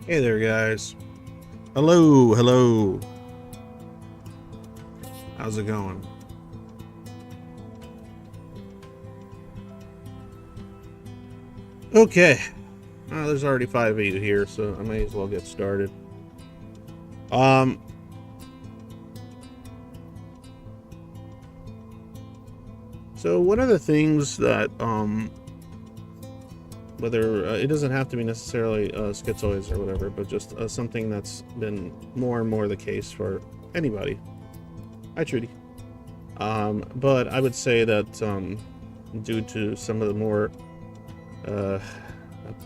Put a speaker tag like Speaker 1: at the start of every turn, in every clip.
Speaker 1: Hey there, guys. Hello, hello. How's it going? Okay. There's already 5 of you here, so I may as well get started. Um, so one of the things that, whether it doesn't have to be necessarily schizoids or whatever, but just something that's been more and more the case for anybody. Hi, Trudy. But I would say that due to some of the more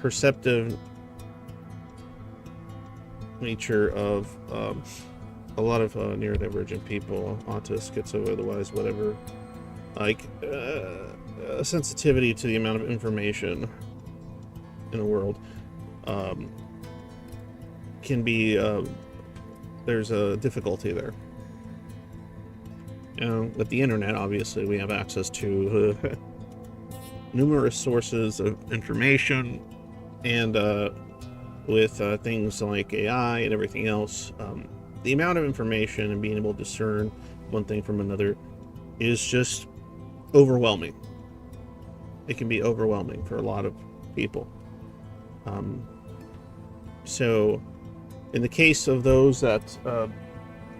Speaker 1: perceptive nature of a lot of neurodivergent people, autists, schizo, otherwise, whatever, like a sensitivity to the amount of information in the world can be there's a difficulty there. With the internet, obviously, we have access to numerous sources of information, and with things like AI and everything else, the amount of information and being able to discern one thing from another is just overwhelming. It can be overwhelming for a lot of people. So in the case of those that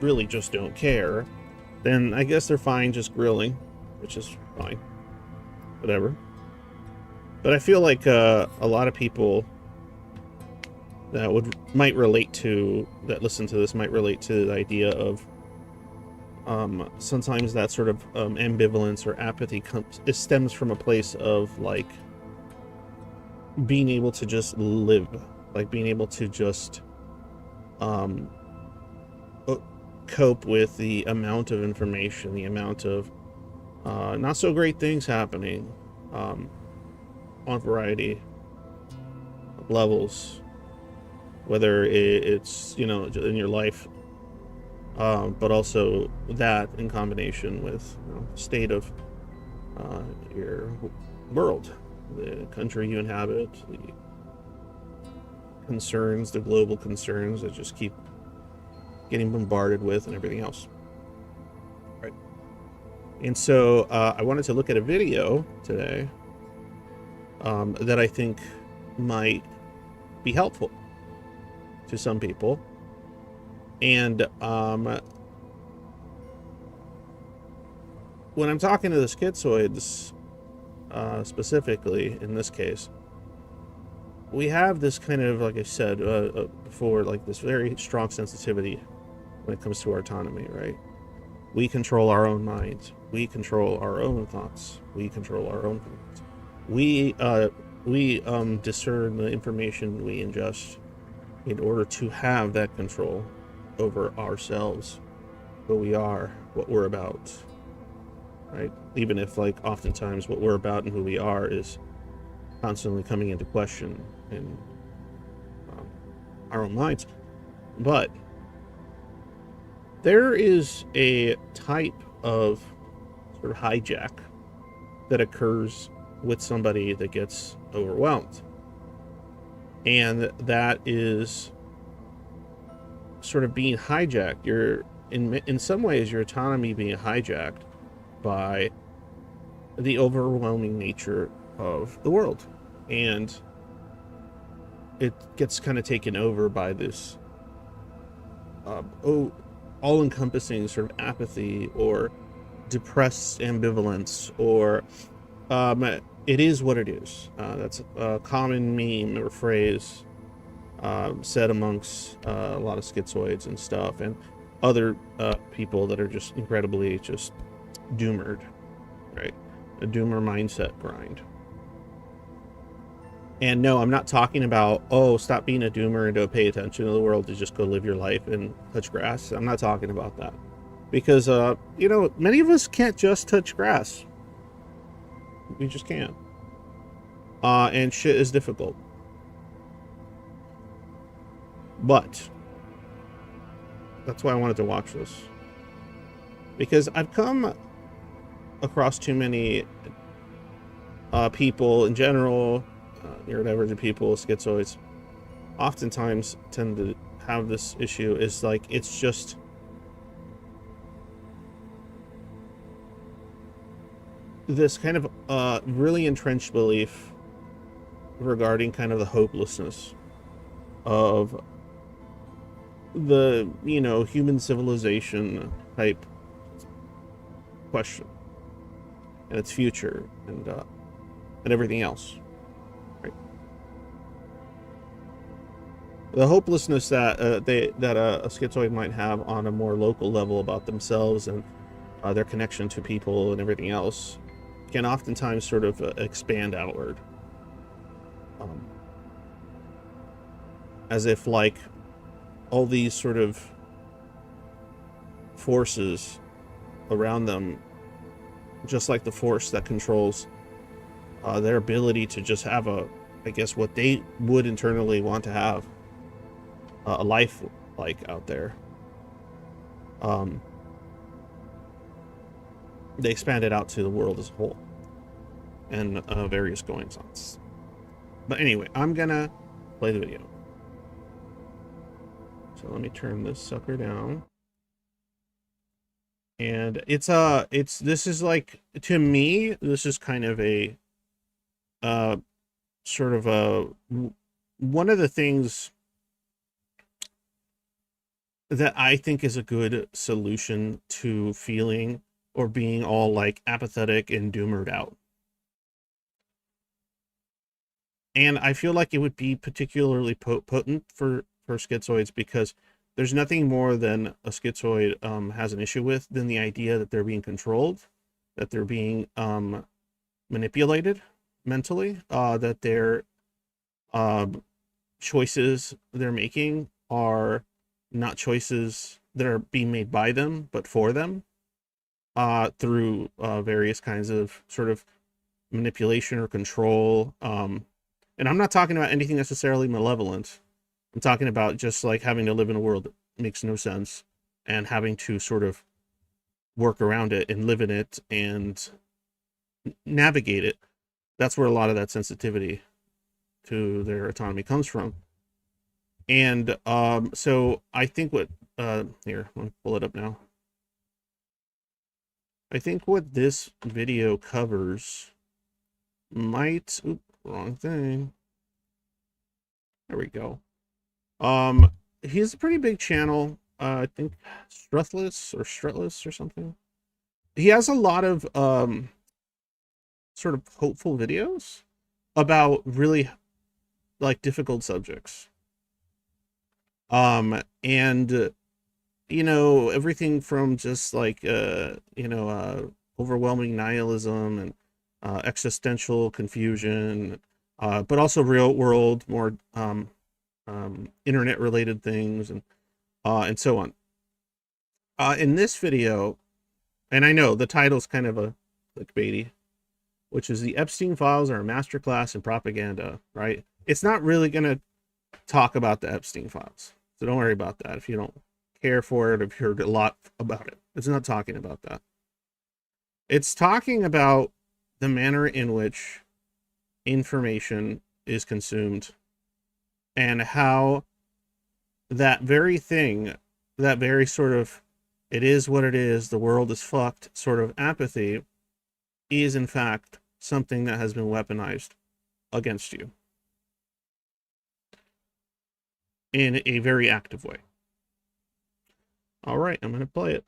Speaker 1: really just don't care, then I guess they're fine just grilling, which is fine, whatever. But I feel like a lot of people that might relate to, that listen to this, might relate to the idea of sometimes that sort of ambivalence or apathy it stems from a place of like being able to just live, like being able to just cope with the amount of information, the amount of not so great things happening on a variety of levels, whether it's, you know, in your life, but also that in combination with, you know, state of your world, the country you inhabit, the concerns, the global concerns that just keep getting bombarded with, and everything else. Right. And so I wanted to look at a video today that I think might be helpful to some people. And when I'm talking to the schizoids, specifically in this case, we have this kind of, like I said before, like this very strong sensitivity when it comes to our autonomy, right? We control our own minds. We control our own thoughts. We control our own feelings. We discern the information we ingest in order to have that control over ourselves, who we are, what we're about, right? Even if, like, oftentimes what we're about and who we are is constantly coming into question in our own minds. But there is a type of sort of hijack that occurs with somebody that gets overwhelmed, and that is sort of being hijacked. You're in some ways your autonomy being hijacked by the overwhelming nature of the world, and it gets kind of taken over by this all-encompassing sort of apathy or depressed ambivalence, or it is what it is. That's a common meme or phrase said amongst a lot of schizoids and stuff, and other people that are just incredibly just doomered, right? A doomer mindset grind. And no, I'm not talking about, oh, stop being a doomer and don't pay attention to the world, to just go live your life and touch grass. I'm not talking about that. Because, you know, many of us can't just touch grass. We just can't. And shit is difficult. But that's why I wanted to watch this. Because I've come across too many people in general, neurodivergent people, schizoids, oftentimes tend to have this issue is like it's just this kind of really entrenched belief regarding kind of the hopelessness of the, you know, human civilization type question and its future and everything else, right? The hopelessness that a schizoid might have on a more local level about themselves and their connection to people and everything else can oftentimes sort of expand outward, as if like all these sort of forces around them, just like the force that controls their ability to just have a, I guess, what they would internally want to have a life like out there. They expand it out to the world as a whole and various goings-ons. But anyway, I'm gonna play the video. So let me turn this sucker down. And this is like, to me, this is kind of a sort of a one of the things that I think is a good solution to feeling or being all like apathetic and doomered out. And I feel like it would be particularly potent for schizoids, because there's nothing more than a schizoid has an issue with than the idea that they're being controlled, that they're being manipulated mentally, that their choices they're making are not choices that are being made by them, but for them, through various kinds of sort of manipulation or control. And I'm not talking about anything necessarily malevolent. I'm talking about just like having to live in a world that makes no sense and having to sort of work around it and live in it and navigate it. That's where a lot of that sensitivity to their autonomy comes from. And so I think what here, I'm gonna pull it up now. I think what this video covers might, wrong thing. There we go. He has a pretty big channel. I think Strutless or something. He has a lot of sort of hopeful videos about really like difficult subjects. And you know, everything from just like overwhelming nihilism and existential confusion, but also real world, more internet related things, and so on. In this video, and I know the title's kind of a clickbaity, which is "The Epstein Files Are a Masterclass in Propaganda," right? It's not really going to talk about the Epstein Files, so don't worry about that if you don't care for it, if you heard a lot about it. It's not talking about that. It's talking about the manner in which information is consumed and how that very thing, that very sort of it is what it is, the world is fucked sort of apathy, is in fact something that has been weaponized against you in a very active way. All right, I'm going to play it.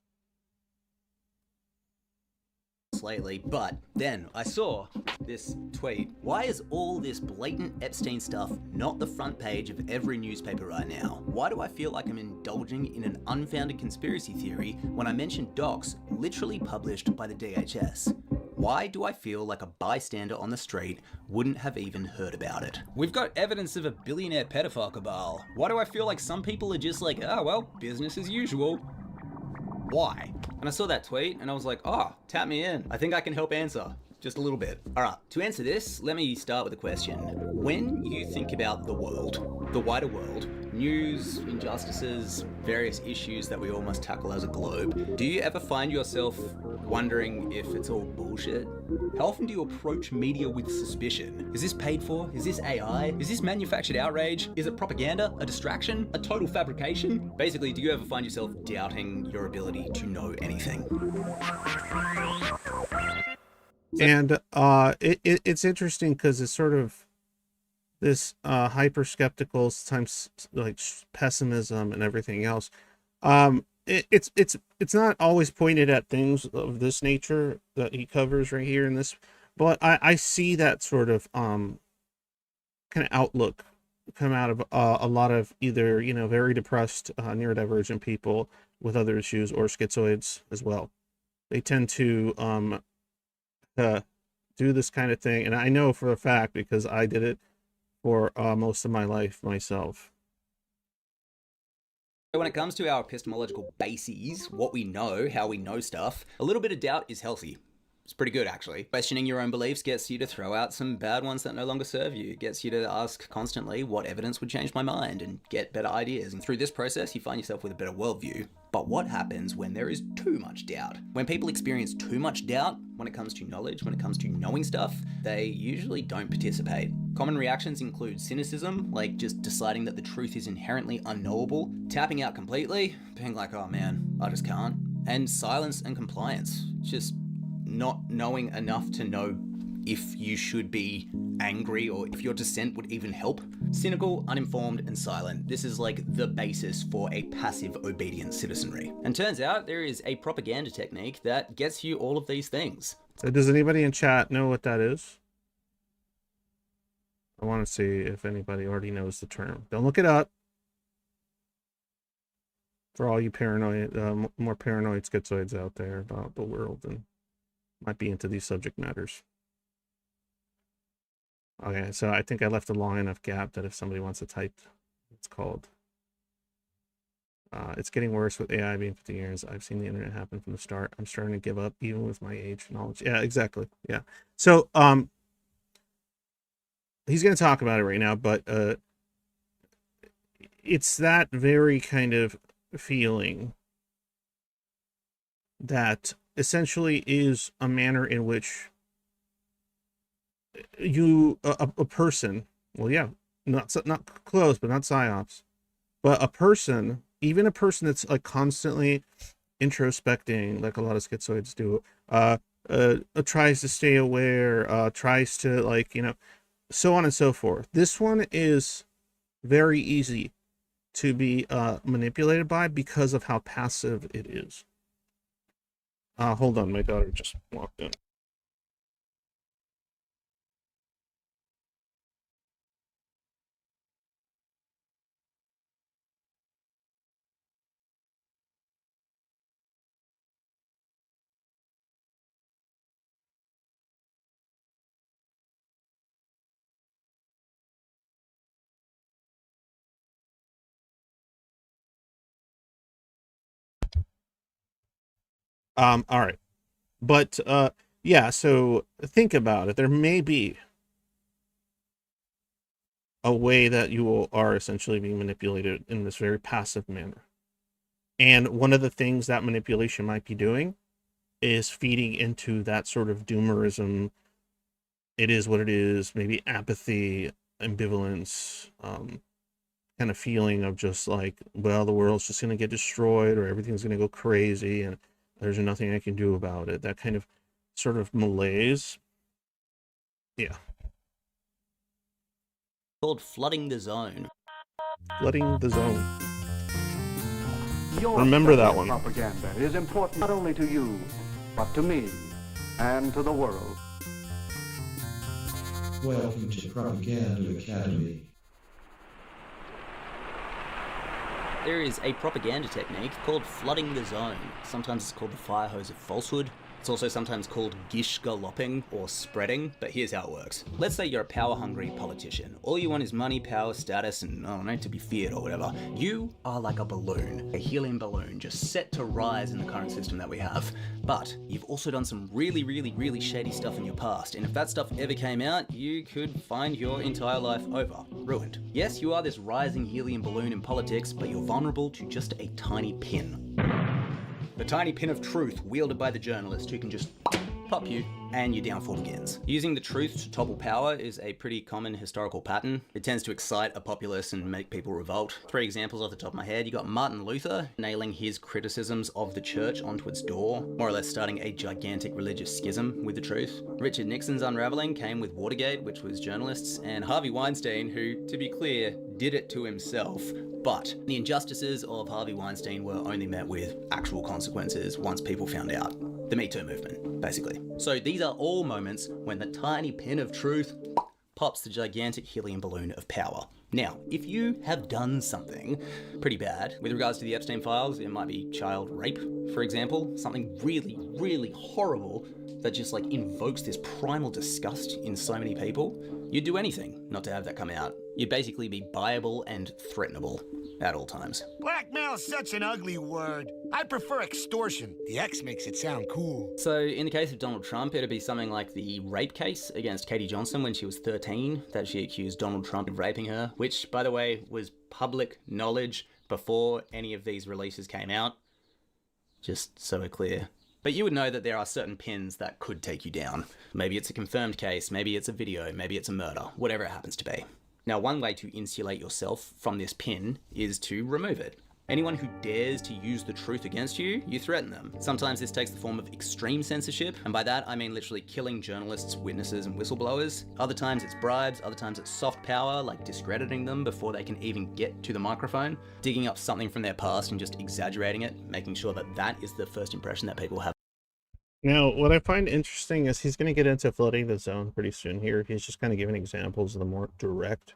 Speaker 2: Lately, but then I saw this tweet. Why is all this blatant Epstein stuff not the front page of every newspaper right now? Why do I feel like I'm indulging in an unfounded conspiracy theory when I mention docs literally published by the DHS? Why do I feel like a bystander on the street wouldn't have even heard about it? We've got evidence of a billionaire pedophile cabal. Why do I feel like some people are just like, oh well, business as usual? Why? And I saw that tweet and I was like, oh, tap me in. I think I can help answer. Just a little bit. All right, to answer this, let me start with a question. When you think about the world, the wider world, news, injustices, various issues that we all must tackle as a globe, do you ever find yourself wondering if it's all bullshit? How often do you approach media with suspicion? Is this paid for? Is this AI? Is this manufactured outrage? Is it propaganda? A distraction? A total fabrication? Basically, do you ever find yourself doubting your ability to know anything?
Speaker 1: And it's interesting because it's sort of this hyper skeptical, sometimes like pessimism and everything else. It's not always pointed at things of this nature that he covers right here in this, but I see that sort of kind of outlook come out of a lot of either, you know, very depressed neurodivergent people with other issues, or schizoids as well. They tend to do this kind of thing, and I know for a fact because I did it for most of my life myself.
Speaker 2: When it comes to our epistemological bases, what we know, how we know stuff, a little bit of doubt is healthy. It's pretty good, actually. Questioning your own beliefs gets you to throw out some bad ones that no longer serve you. It gets you to ask constantly, what evidence would change my mind, and get better ideas. And through this process, you find yourself with a better worldview. But what happens when there is too much doubt? When people experience too much doubt, when it comes to knowledge, when it comes to knowing stuff, they usually don't participate. Common reactions include cynicism, like just deciding that the truth is inherently unknowable, tapping out completely, being like, oh man, I just can't, and silence and compliance, just not knowing enough to know if you should be angry or if your dissent would even help. Cynical, uninformed, and silent. This is like the basis for a passive, obedient citizenry. And turns out there is a propaganda technique that gets you all of these things.
Speaker 1: So does anybody in chat know what that is? I want to see if anybody already knows the term. Don't look it up. For all you paranoid, more paranoid schizoids out there about the world and might be into these subject matters. Okay, so I think I left a long enough gap that if somebody wants to type, it's called. It's getting worse with AI being 50 years. I've seen the internet happen from the start. I'm starting to give up even with my age and knowledge. Yeah, exactly. Yeah. So, he's going to talk about it right now, but it's that very kind of feeling that essentially is a manner in which you a person, well, yeah, not close, but not psyops, but a person, even a person that's like constantly introspecting, like a lot of schizoids do, tries to stay aware, tries to, like, you know, so on and so forth. This one is very easy to be manipulated by because of how passive it is. Hold on, my daughter just walked in. All right. But yeah, so think about it. There may be a way that you are essentially being manipulated in this very passive manner. And one of the things that manipulation might be doing is feeding into that sort of doomerism. It is what it is, maybe apathy, ambivalence, kind of feeling of just like, well, the world's just going to get destroyed or everything's going to go crazy and there's nothing I can do about it. That kind of sort of malaise. Yeah.
Speaker 2: Called flooding the zone.
Speaker 1: Flooding the zone.
Speaker 3: Your
Speaker 1: Remember that one.
Speaker 3: Propaganda is important not only to you, but to me and to the world.
Speaker 4: Welcome to Propaganda Academy.
Speaker 2: There is a propaganda technique called flooding the zone. Sometimes it's called the fire hose of falsehood. It's also sometimes called gish galloping or spreading, but here's how it works. Let's say you're a power-hungry politician. All you want is money, power, status, and I don't know, to be feared or whatever. You are like a balloon, a helium balloon, just set to rise in the current system that we have. But you've also done some really shady stuff in your past, and if that stuff ever came out, you could find your entire life over, ruined. Yes, you are this rising helium balloon in politics, but you're vulnerable to just a tiny pin. The tiny pin of truth wielded by the journalist who can just pop you and your downfall begins. Using the truth to topple power is a pretty common historical pattern. It tends to excite a populace and make people revolt. 3 examples off the top of my head. You got Martin Luther nailing his criticisms of the church onto its door, more or less starting a gigantic religious schism with the truth. Richard Nixon's unraveling came with Watergate, which was journalists, and Harvey Weinstein, who, to be clear, did it to himself. But the injustices of Harvey Weinstein were only met with actual consequences once people found out. The Me Too movement, basically. So these are all moments when the tiny pin of truth pops the gigantic helium balloon of power. Now, if you have done something pretty bad, with regards to the Epstein files, it might be child rape, for example, something really horrible that just like invokes this primal disgust in so many people, you'd do anything not to have that come out. You'd basically be buyable and threatenable at all times.
Speaker 5: Blackmail's such an ugly word. I prefer extortion. The X makes it sound cool.
Speaker 2: So in the case of Donald Trump, it'd be something like the rape case against Katie Johnson when she was 13, that she accused Donald Trump of raping her, which, by the way, was public knowledge before any of these releases came out. Just so we're clear. But you would know that there are certain pins that could take you down. Maybe it's a confirmed case, maybe it's a video, maybe it's a murder, whatever it happens to be. Now, one way to insulate yourself from this pin is to remove it. Anyone who dares to use the truth against you, you threaten them. Sometimes this takes the form of extreme censorship, and by that I mean literally killing journalists, witnesses, and whistleblowers. Other times it's bribes, other times it's soft power, like discrediting them before they can even get to the microphone, digging up something from their past and just exaggerating it, making sure that that is the first impression that people have.
Speaker 1: Now, what I find interesting is he's going to get into flooding the zone pretty soon here. He's just kind of giving examples of the more direct,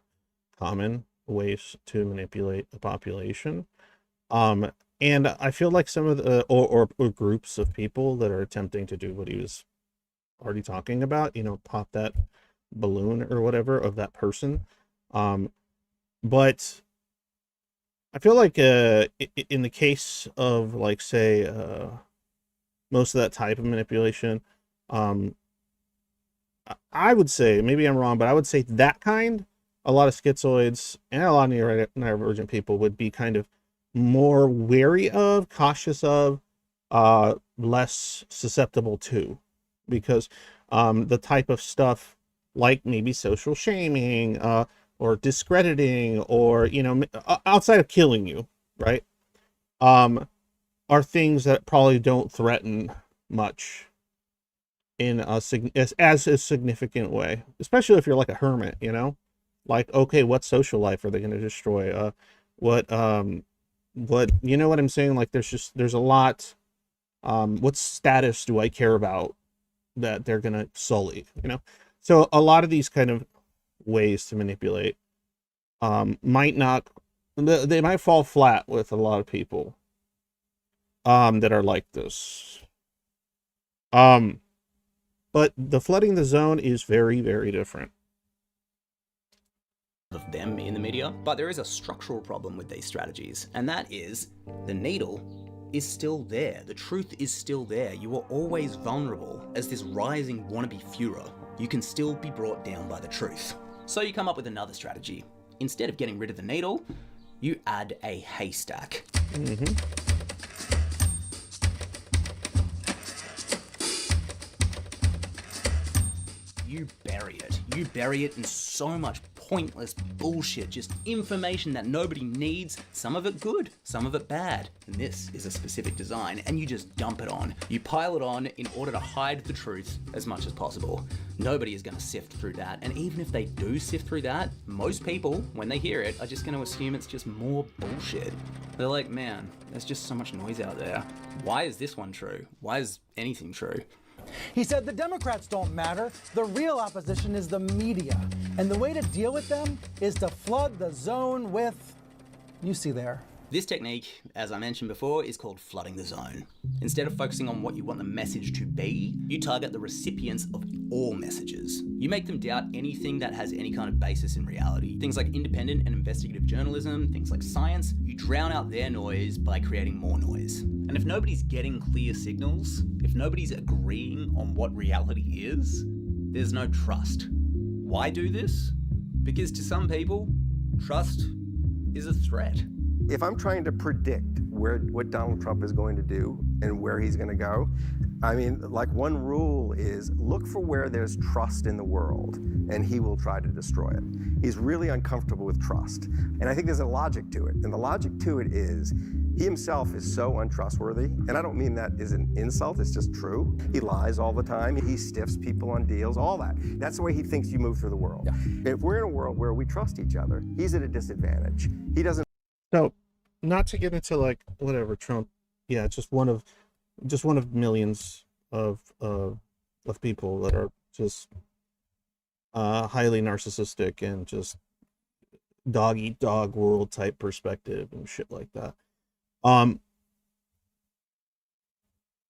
Speaker 1: common ways to manipulate the population. And I feel like some of the, or groups of people that are attempting to do what he was already talking about, you know, pop that balloon or whatever of that person. But I feel like, in the case of, like, say, most of that type of manipulation, I would say, maybe I'm wrong, but I would say that kind, a lot of schizoids and a lot of neurodivergent people would be kind of more wary of, cautious of, less susceptible to, because the type of stuff like maybe social shaming, or discrediting, or, you know, outside of killing you, right, are things that probably don't threaten much in a as a significant way, especially if you're like a hermit, you know, like, okay, what social life are they going to destroy? What, you know what I'm saying? Like, there's a lot, what status do I care about that they're going to sully, you know? So a lot of these kind of ways to manipulate, they might fall flat with a lot of people, that are like this. But the flooding the zone is very, very different.
Speaker 2: Of them in the media, but there is a structural problem with these strategies, and that is the needle is still there. The truth is still there. You are always vulnerable as this rising wannabe Führer. You can still be brought down by the truth. So you come up with another strategy. Instead of getting rid of the needle, you add a haystack. You bury it. You bury it in so much pointless bullshit, just information that nobody needs, some of it good, some of it bad. And this is a specific design, and you just dump it on. You pile it on in order to hide the truth as much as possible. Nobody is going to sift through that, and even if they do sift through that, most people, when they hear it, are just going to assume it's just more bullshit. They're like, man, there's just so much noise out there. Why is this one true? Why is anything true?
Speaker 6: He said the Democrats don't matter. The real opposition is the media. And the way to deal with them is to flood the zone with, you see there,
Speaker 2: This technique, as I mentioned before, is called flooding the zone. Instead of focusing on what you want the message to be, you target the recipients of all messages. You make them doubt anything that has any kind of basis in reality. Things like independent and investigative journalism, things like science, you drown out their noise by creating more noise. And if nobody's getting clear signals, if nobody's agreeing on what reality is, there's no trust. Why do this? Because to some people, trust is a threat.
Speaker 7: If I'm trying to predict what Donald Trump is going to do and where he's going to go, I mean, like, one rule is look for where there's trust in the world, and he will try to destroy it. He's really uncomfortable with trust. And I think there's a logic to it. And the logic to it is he himself is so untrustworthy. And I don't mean that as an insult, it's just true. He lies all the time. He stiffs people on deals, all that. That's the way he thinks you move through the world. Yeah. If we're in a world where we trust each other, he's at a disadvantage. He doesn't.
Speaker 1: So, not to get into like whatever Trump, yeah, just one of millions of people that are just highly narcissistic and just dog eat dog world type perspective and shit like that.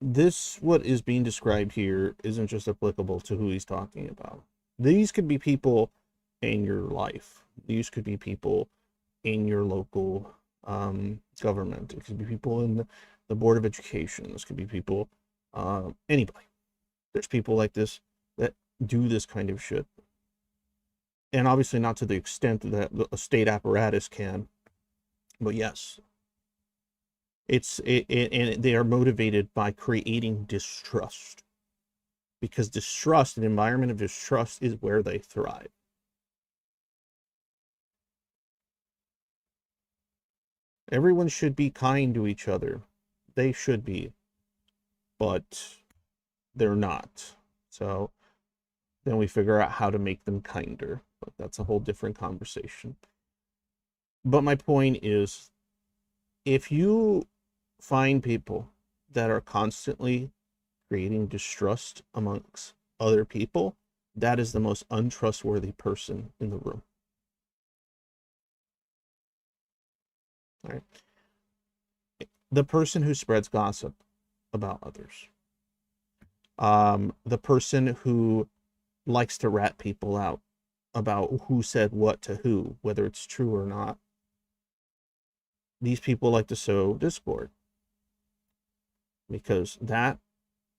Speaker 1: This, what is being described here, isn't just applicable to who he's talking about. These could be people in your life. These could be people in your local government. It could be people in the Board of Education. This could be people, anybody. There's people like this that do this kind of shit. And obviously not to the extent that a state apparatus can. But yes. And they are motivated by creating distrust. Because distrust, an environment of distrust, is where they thrive. Everyone should be kind to each other. They should be. But they're not. So then we figure out how to make them kinder. But that's a whole different conversation. But my point is, if you find people that are constantly creating distrust amongst other people, that is the most untrustworthy person in the room. All right. The person who spreads gossip about others. The person who likes to rat people out about who said what to who, whether it's true or not. These people like to sow discord. Because that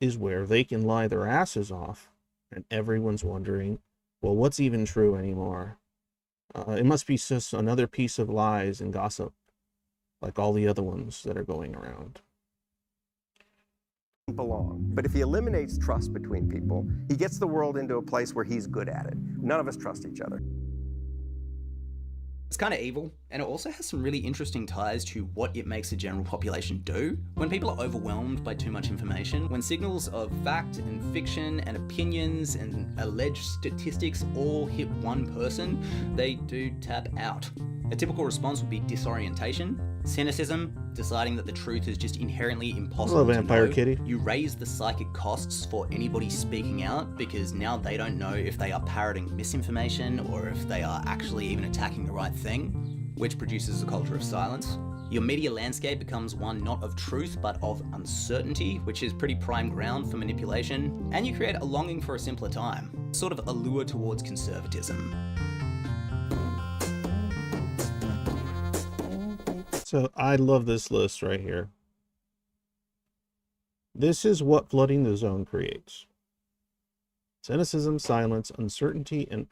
Speaker 1: is where they can lie their asses off. And everyone's wondering, well, what's even true anymore? It must be just another piece of lies and gossip, like all the other ones that are going around.
Speaker 7: Belong. But if he eliminates trust between people, he gets the world into a place where he's good at it. None of us trust each other.
Speaker 2: It's kind of evil, and it also has some really interesting ties to what it makes the general population do. When people are overwhelmed by too much information, when signals of fact and fiction and opinions and alleged statistics all hit one person, they do tap out. A typical response would be disorientation, cynicism, deciding that the truth is just inherently impossible to
Speaker 1: Vampire
Speaker 2: know.
Speaker 1: Kitty.
Speaker 2: You raise the psychic costs for anybody speaking out because now they don't know if they are parroting misinformation or if they are actually even attacking the right thing, which produces a culture of silence. Your media landscape becomes one not of truth but of uncertainty, which is pretty prime ground for manipulation, and you create a longing for a simpler time, sort of a lure towards conservatism.
Speaker 1: So I love this list right here. This is what flooding the zone creates. Cynicism, silence, uncertainty, and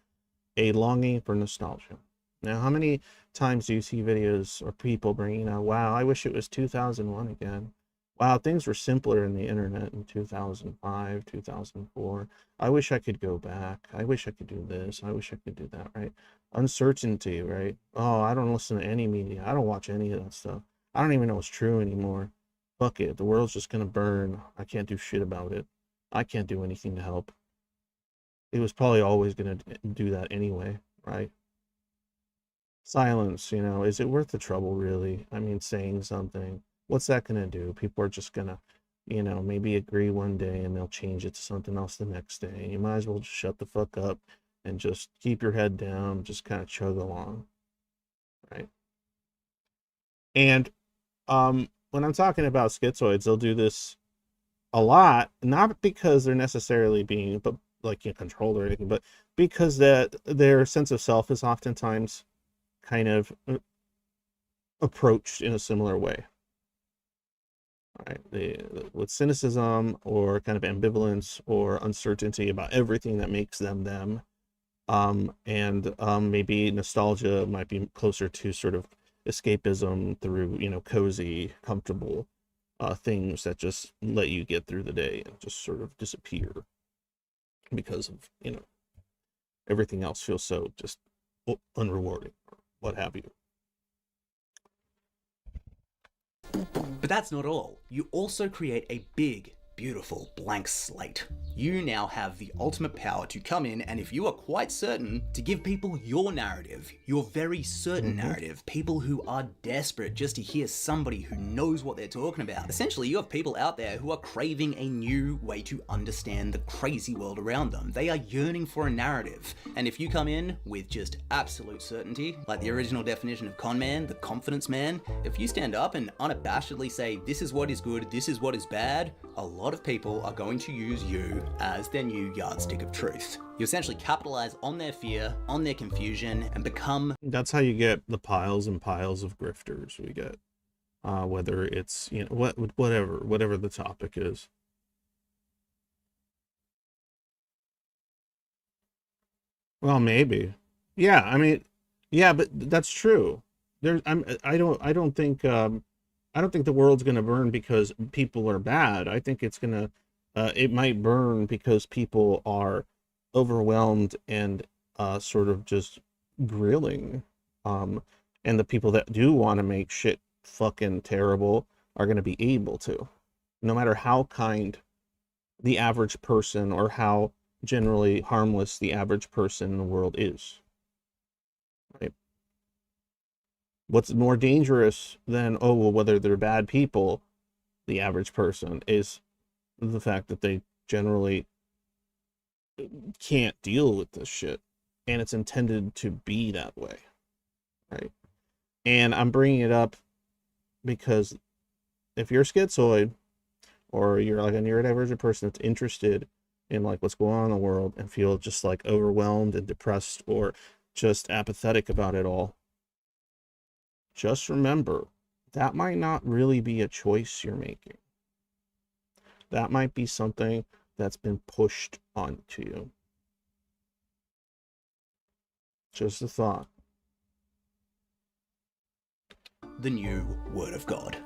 Speaker 1: a longing for nostalgia. Now, how many times do you see videos or people bringing out, wow, I wish it was 2001 again. Wow, things were simpler in the internet in 2005, 2004. I wish I could go back. I wish I could do this. I wish I could do that, right? Uncertainty, right? Oh, I don't listen to any media. I don't watch any of that stuff. I don't even know what's true anymore. Fuck it. The world's just going to burn. I can't do shit about it. I can't do anything to help. It was probably always going to do that anyway, right? Silence, you know, is it worth the trouble, really? I mean, saying something. What's that going to do? People are just going to, you know, maybe agree one day and they'll change it to something else the next day. You might as well just shut the fuck up and just keep your head down, just kind of chug along, right? And When I'm talking about schizoids, they'll do this a lot, not because they're necessarily being, but like, you know, controlled or anything, but because that their sense of self is oftentimes kind of approached in a similar way. Right? With cynicism or kind of ambivalence or uncertainty about everything that makes them them. And maybe nostalgia might be closer to sort of escapism through, you know, cozy, comfortable things that just let you get through the day and just sort of disappear because of, you know, everything else feels so just unrewarding, or what have you.
Speaker 2: But that's not all. You also create a big, beautiful blank slate. You now have the ultimate power to come in and, if you are quite certain, to give people your narrative, your very certain narrative, people who are desperate just to hear somebody who knows what they're talking about. Essentially, you have people out there who are craving a new way to understand the crazy world around them. They are yearning for a narrative. And if you come in with just absolute certainty, like the original definition of con man, the confidence man, if you stand up and unabashedly say, this is what is good, this is what is bad, a lot of people are going to use you as their new yardstick of truth. You essentially capitalize on their fear, on their confusion, and become...
Speaker 1: That's how you get the piles and piles of grifters we get. Whether it's, you know, whatever the topic is. Well, maybe. Yeah, I mean, yeah, but that's true. I don't think the world's gonna burn because people are bad. I think it might burn because people are overwhelmed and sort of just grilling. And the people that do want to make shit fucking terrible are gonna be able to, no matter how kind the average person or how generally harmless the average person in the world is. Right? What's more dangerous than, oh, well, whether they're bad people, the average person, is the fact that they generally can't deal with this shit. And it's intended to be that way. Right? And I'm bringing it up because if you're schizoid, or you're like a neurodivergent person that's interested in like what's going on in the world and feel just like overwhelmed and depressed or just apathetic about it all, just remember that might not really be a choice you're making. That might be something that's been pushed onto you. Just a thought.
Speaker 2: the new Word of God.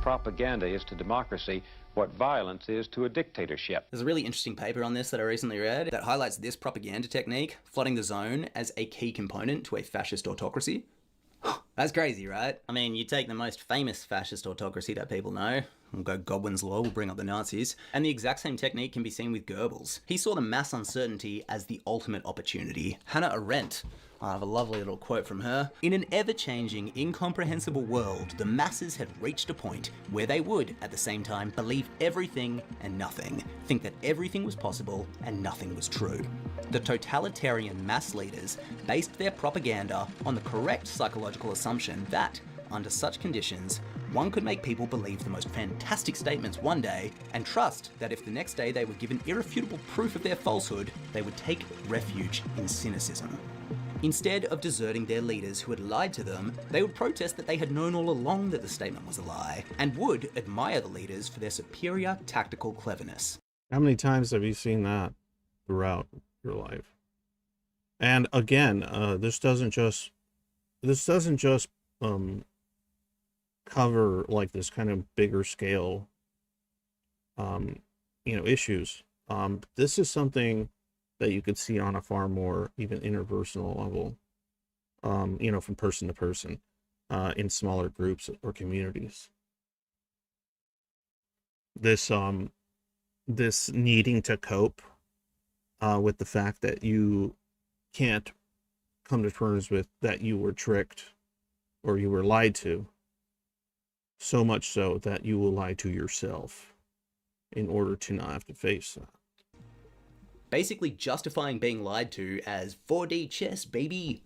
Speaker 8: Propaganda is to democracy what violence is to a dictatorship.
Speaker 2: There's a really interesting paper on this that I recently read that highlights this propaganda technique, flooding the zone, as a key component to a fascist autocracy. That's crazy, right? I mean, you take the most famous fascist autocracy that people know, we'll go Godwin's Law, we'll bring up the Nazis, and the exact same technique can be seen with Goebbels. He saw the mass uncertainty as the ultimate opportunity. Hannah Arendt, I have a lovely little quote from her. In an ever-changing, incomprehensible world, the masses had reached a point where they would, at the same time, believe everything and nothing, think that everything was possible and nothing was true. The totalitarian mass leaders based their propaganda on the correct psychological assumption that, under such conditions, one could make people believe the most fantastic statements one day and trust that if the next day they were given irrefutable proof of their falsehood, they would take refuge in cynicism. Instead of deserting their leaders who had lied to them, they would protest that they had known all along that the statement was a lie, and would admire the leaders for their superior tactical cleverness.
Speaker 1: How many times have you seen that throughout your life? And again, this doesn't just cover like this kind of bigger scale issues. This is something that you could see on a far more even interpersonal level, from person to person, in smaller groups or communities. This needing to cope with the fact that you can't come to terms with that you were tricked or you were lied to, so much so that you will lie to yourself in order to not have to face that.
Speaker 2: Basically justifying being lied to as 4D chess, baby.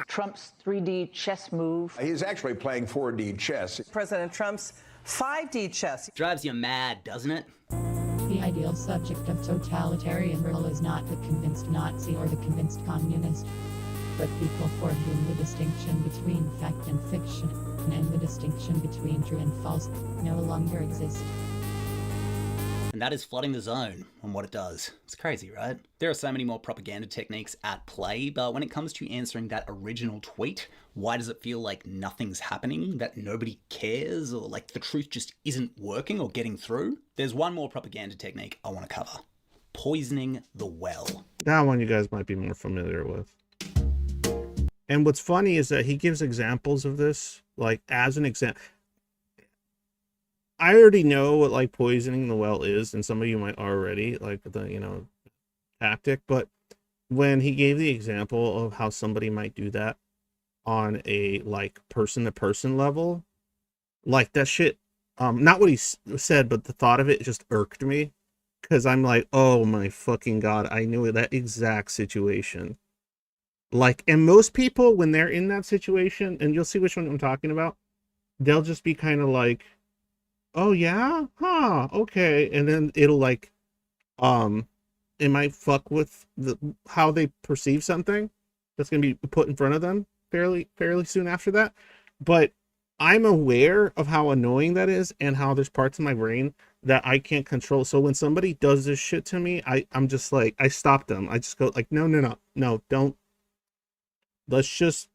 Speaker 9: Trump's 3D chess move.
Speaker 10: He's actually playing 4D chess.
Speaker 9: President Trump's 5D chess.
Speaker 2: Drives you mad, doesn't it?
Speaker 11: The ideal subject of totalitarian rule is not the convinced Nazi or the convinced communist, but people for whom the distinction between fact and fiction, and the distinction between true and false, no longer exist.
Speaker 2: And that is flooding the zone and what it does. It's crazy, right? There are so many more propaganda techniques at play, but when it comes to answering that original tweet, why does it feel like nothing's happening, that nobody cares, or like the truth just isn't working or getting through? There's one more propaganda technique I want to cover. Poisoning the well.
Speaker 1: That one you guys might be more familiar with. And what's funny is that he gives examples of this, like as an example. I already know what like poisoning the well is, and some of you might already, like the, tactic, but when he gave the example of how somebody might do that on a like person-to-person level, like that shit, not what he said, but the thought of it just irked me, because I'm like, oh my fucking God, I knew that exact situation. Like, and most people, when they're in that situation, and you'll see which one I'm talking about, they'll just be kind of like, oh yeah, huh, okay, and then it'll like, it might fuck with how they perceive something that's gonna be put in front of them fairly soon after that. But I'm aware of how annoying that is, and how there's parts of my brain that I can't control. So when somebody does this shit to me, I'm just like, I stop them. I just go like, no, don't. Let's just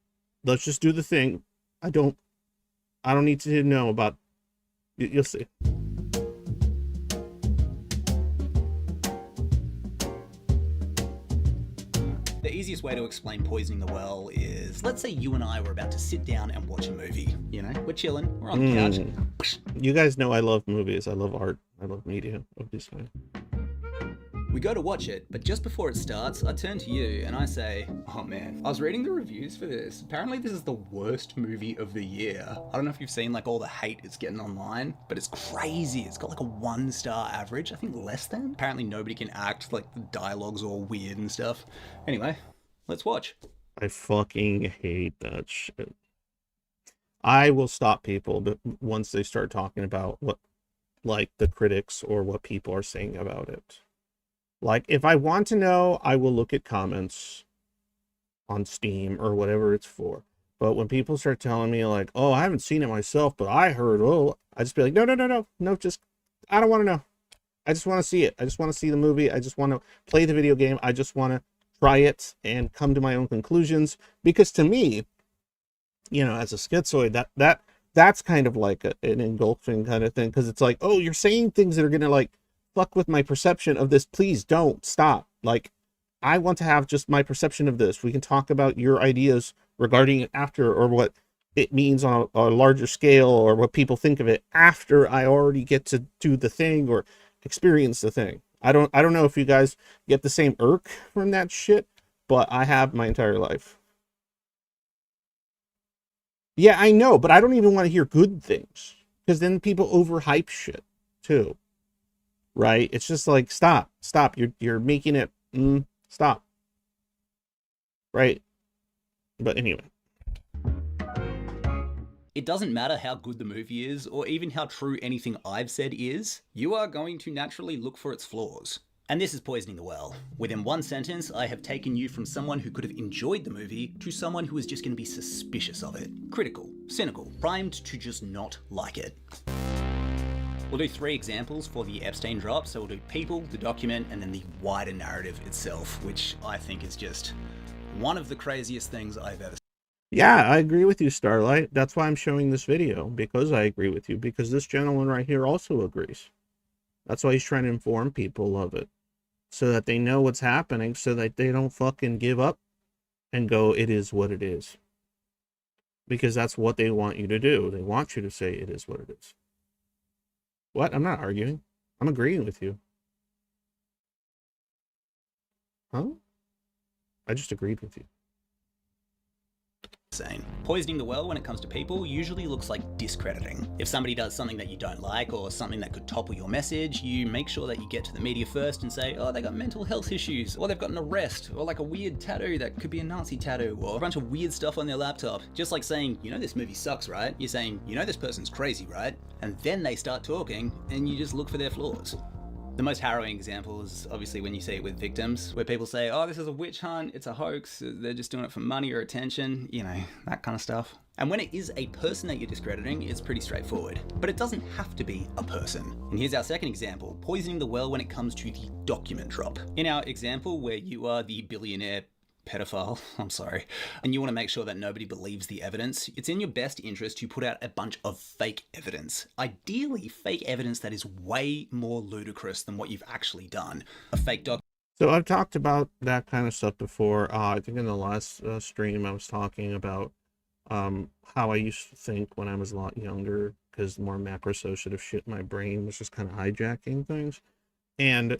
Speaker 1: do the thing. I don't need to know about. You'll see.
Speaker 2: The easiest way to explain poisoning the well is, let's say you and I were about to sit down and watch a movie. We're chilling, we're on the couch.
Speaker 1: You guys know I love movies, I love art, I love media, obviously.
Speaker 2: We go to watch it, but just before it starts, I turn to you and I say, oh man, I was reading the reviews for this. Apparently this is the worst movie of the year. I don't know if you've seen like all the hate it's getting online, but it's crazy. It's got like a 1-star average, I think less than. Apparently nobody can act, like the dialogue's all weird and stuff. Anyway, let's watch.
Speaker 1: I fucking hate that shit. I will stop people, but once they start talking about what, like the critics or what people are saying about it. Like, if I want to know, I will look at comments on Steam or whatever it's for. But when people start telling me like, oh, I haven't seen it myself, but I heard, oh, I just be like, no, just, I don't want to know. I just want to see it. I just want to see the movie. I just want to play the video game. I just want to try it and come to my own conclusions. Because to me, as a schizoid, that's kind of like an engulfing kind of thing. Because it's like, oh, you're saying things that are going to like, fuck with my perception of this. Please don't stop. Like, I want to have just my perception of this. We can talk about your ideas regarding it after, or what it means on a larger scale, or what people think of it after I already get to do the thing or experience the thing. I don't know if you guys get the same irk from that shit, but I have my entire life. Yeah, I know, but I don't even want to hear good things, because then people overhype shit too. Right? It's just like, stop. You're making it, stop. Right? But anyway.
Speaker 2: It doesn't matter how good the movie is, or even how true anything I've said is, you are going to naturally look for its flaws. And this is poisoning the well. Within one sentence, I have taken you from someone who could have enjoyed the movie to someone who is just going to be suspicious of it. Critical, cynical, primed to just not like it. We'll do 3 examples for the Epstein drop. So we'll do people, the document, and then the wider narrative itself, which I think is just one of the craziest things I've ever seen.
Speaker 1: Yeah, I agree with you, Starlight. That's why I'm showing this video, because I agree with you, because this gentleman right here also agrees. That's why he's trying to inform people of it, so that they know what's happening, so that they don't fucking give up and go, it is what it is. Because that's what they want you to do. They want you to say it is what it is. What? I'm not arguing. I'm agreeing with you. Huh? I just agreed with you.
Speaker 2: Insane. Poisoning the well when it comes to people usually looks like discrediting. If somebody does something that you don't like or something that could topple your message, you make sure that you get to the media first and say, oh, they got mental health issues, or they've got an arrest, or like a weird tattoo that could be a Nazi tattoo, or a bunch of weird stuff on their laptop. Just like saying, you know this movie sucks, right? You're saying, you know this person's crazy, right? And then they start talking and you just look for their flaws. The most harrowing example is obviously when you see it with victims, where people say, oh, this is a witch hunt, it's a hoax, they're just doing it for money or attention, you know, that kind of stuff. And when it is a person that you're discrediting, it's pretty straightforward. But it doesn't have to be a person. And here's our second example, poisoning the well when it comes to the document drop. In our example where you are the billionaire pedophile, I'm sorry, and you want to make sure that nobody believes the evidence, it's in your best interest to put out a bunch of fake evidence. Ideally, fake evidence that is way more ludicrous than what you've actually done. A fake doc.
Speaker 1: So I've talked about that kind of stuff before. I think in the last stream I was talking about how I used to think when I was a lot younger, because the more macro-associative shit in my brain was just kind of hijacking things. And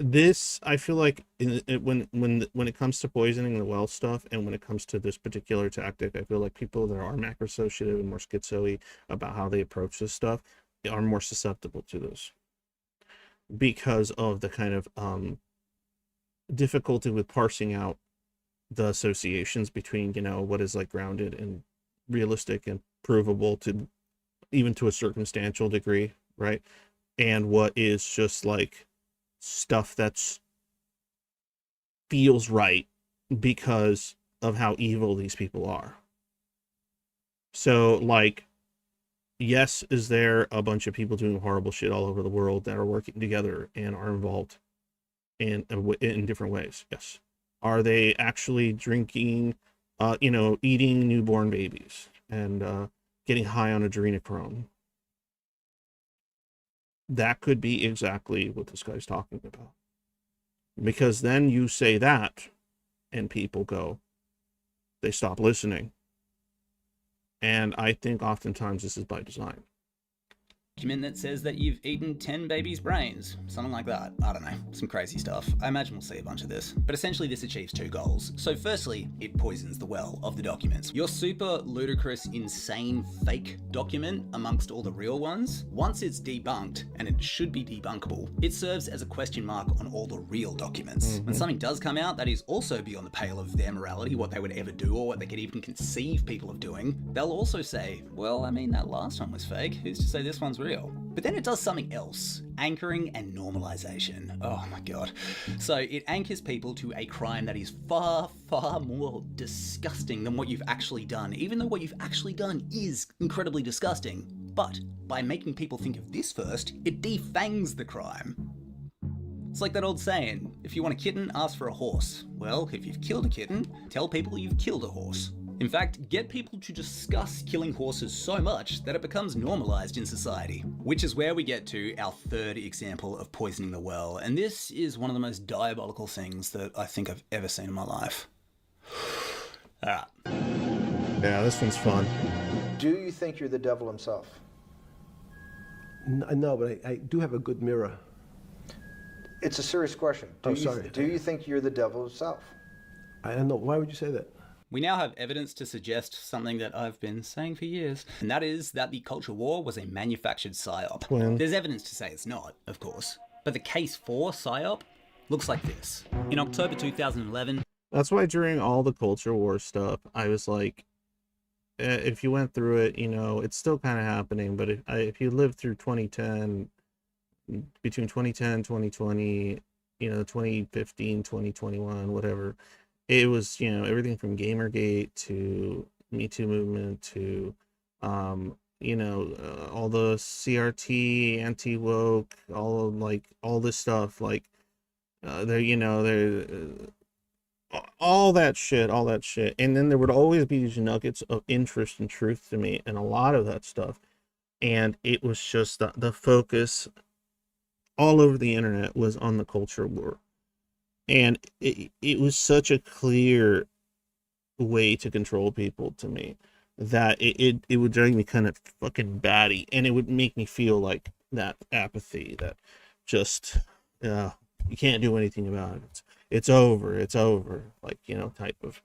Speaker 1: this, I feel like when it comes to poisoning the well stuff, and when it comes to this particular tactic, I feel like people that are macro-associative and more schizoid about how they approach this stuff are more susceptible to this, because of the kind of difficulty with parsing out the associations between, you know, what is like grounded and realistic and provable to even to a circumstantial degree, right? And what is just like stuff that's feels right because of how evil these people are. So like, yes, is there a bunch of people doing horrible shit all over the world that are working together and are involved in different ways? Yes. Are they actually drinking, you know, eating newborn babies and getting high on adrenochrome? That could be exactly what this guy's talking about. Because then you say that and people go, they stop listening. And I think oftentimes this is by design.
Speaker 2: Document that says that you've eaten 10 babies' brains, something like that. I don't know, some crazy stuff. I imagine we'll see a bunch of this. But essentially this achieves two goals. So firstly, it poisons the well of the documents. Your super ludicrous, insane, fake document amongst all the real ones, once it's debunked, and it should be debunkable, it serves as a question mark on all the real documents. When something does come out that is also beyond the pale of their morality, what they would ever do or what they could even conceive people of doing, they'll also say, well, I mean, that last one was fake. Who's to say this one's real? But then it does something else, anchoring and normalization. Oh my god. So it anchors people to a crime that is far, far more disgusting than what you've actually done, even though what you've actually done is incredibly disgusting. But by making people think of this first, it defangs the crime. It's like that old saying, if you want a kitten, ask for a horse. Well, if you've killed a kitten, tell people you've killed a horse. In fact, get people to discuss killing horses so much that it becomes normalized in society. Which is where we get to our third example of poisoning the well, and this is one of the most diabolical things that I think I've ever seen in my life. Alright.
Speaker 1: Yeah, this one's fun.
Speaker 12: Do you think you're the devil himself?
Speaker 13: No, but I do have a good mirror.
Speaker 12: It's a serious question.
Speaker 13: Sorry.
Speaker 12: Do you think you're the devil himself?
Speaker 13: I don't know. Why would you say that?
Speaker 2: We now have evidence to suggest something that I've been saying for years, and that is that the culture war was a manufactured psyop.
Speaker 1: When?
Speaker 2: There's evidence to say it's not, of course, but the case for psyop looks like this. In October 2011...
Speaker 1: That's why during all the culture war stuff, I was like, if you went through it, you know, it's still kind of happening, but if you lived through 2010, between 2010, 2020, you know, 2015, 2021, whatever, it was, you know, everything from Gamergate to Me Too movement to, you know, all the CRT, anti-woke, all this stuff, like, you know, all that shit. And then there would always be these nuggets of interest and truth to me, and a lot of that stuff. And it was just the focus all over the internet was on the culture war. And it was such a clear way to control people to me that it would drive me kind of fucking batty, and it would make me feel like that apathy, that just you can't do anything about it. It's over, like, you know, type of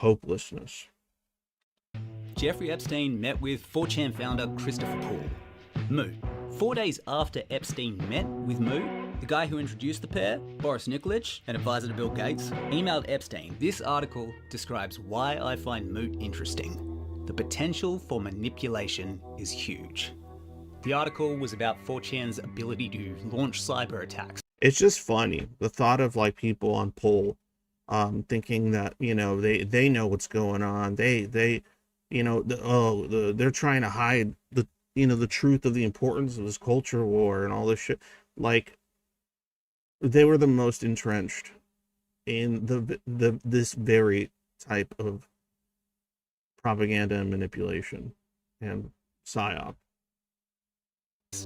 Speaker 1: hopelessness.
Speaker 2: Jeffrey Epstein met with 4chan founder Christopher Poole. Moot. 4 days after Epstein met with Moot, the guy who introduced the pair, Boris Nikolic, an advisor to Bill Gates, emailed Epstein. This article describes why I find Moot interesting. The potential for manipulation is huge. The article was about 4chan's ability to launch cyber attacks.
Speaker 1: It's just funny, the thought of like people on Poll thinking that, you know, they know what's going on. They you know, they're trying to hide the, you know, the truth of the importance of this culture war and all this shit. Like, they were the most entrenched in this very type of propaganda and manipulation and psyop.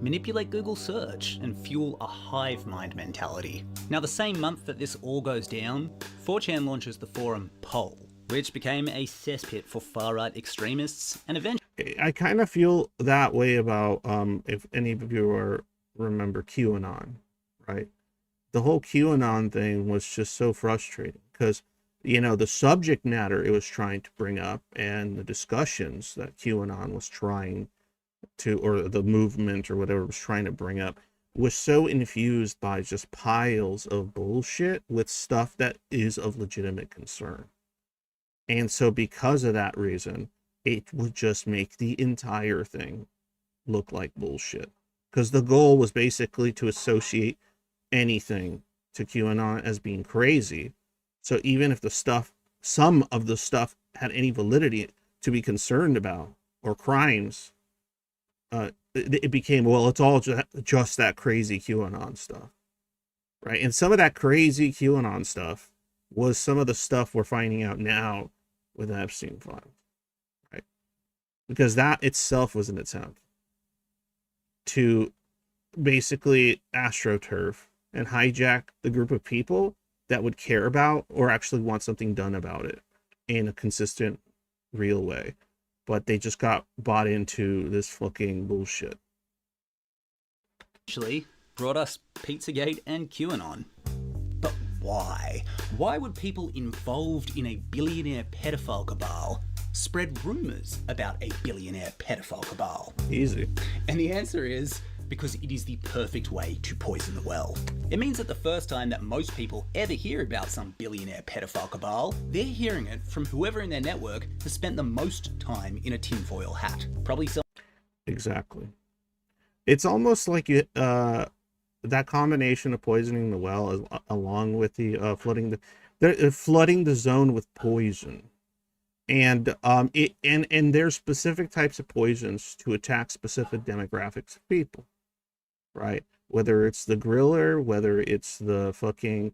Speaker 2: Manipulate Google search and fuel a hive mind mentality. Now, the same month that this all goes down, 4chan launches the forum Poll, which became a cesspit for far-right extremists and eventually...
Speaker 1: I kind of feel that way about, if any of you remember QAnon, right? The whole QAnon thing was just so frustrating because, you know, the subject matter it was trying to bring up and the discussions that QAnon was trying to, or the movement or whatever was trying to bring up, was so infused by just piles of bullshit with stuff that is of legitimate concern. And so because of that reason, it would just make the entire thing look like bullshit. Because the goal was basically to associate anything to QAnon as being crazy. So even if the stuff, some of the stuff had any validity to be concerned about, or crimes, it became, well, it's all just that crazy QAnon stuff, right? And some of that crazy QAnon stuff was some of the stuff we're finding out now with the Epstein files, right? Because that itself was an attempt to basically astroturf and hijack the group of people that would care about or actually want something done about it in a consistent, real way. But they just got bought into this fucking bullshit.
Speaker 2: Actually brought us Pizzagate and QAnon. But why? Why would people involved in a billionaire pedophile cabal spread rumors about a billionaire pedophile cabal?
Speaker 1: Easy.
Speaker 2: And the answer is because it is the perfect way to poison the well. It means that the first time that most people ever hear about some billionaire pedophile cabal, they're hearing it from whoever in their network has spent the most time in a tinfoil hat. Probably some...
Speaker 1: Exactly. It's almost like that combination of poisoning the well along with the flooding the zone with poison. And and there's specific types of poisons to attack specific demographics of people, right? Whether it's the griller, whether it's the fucking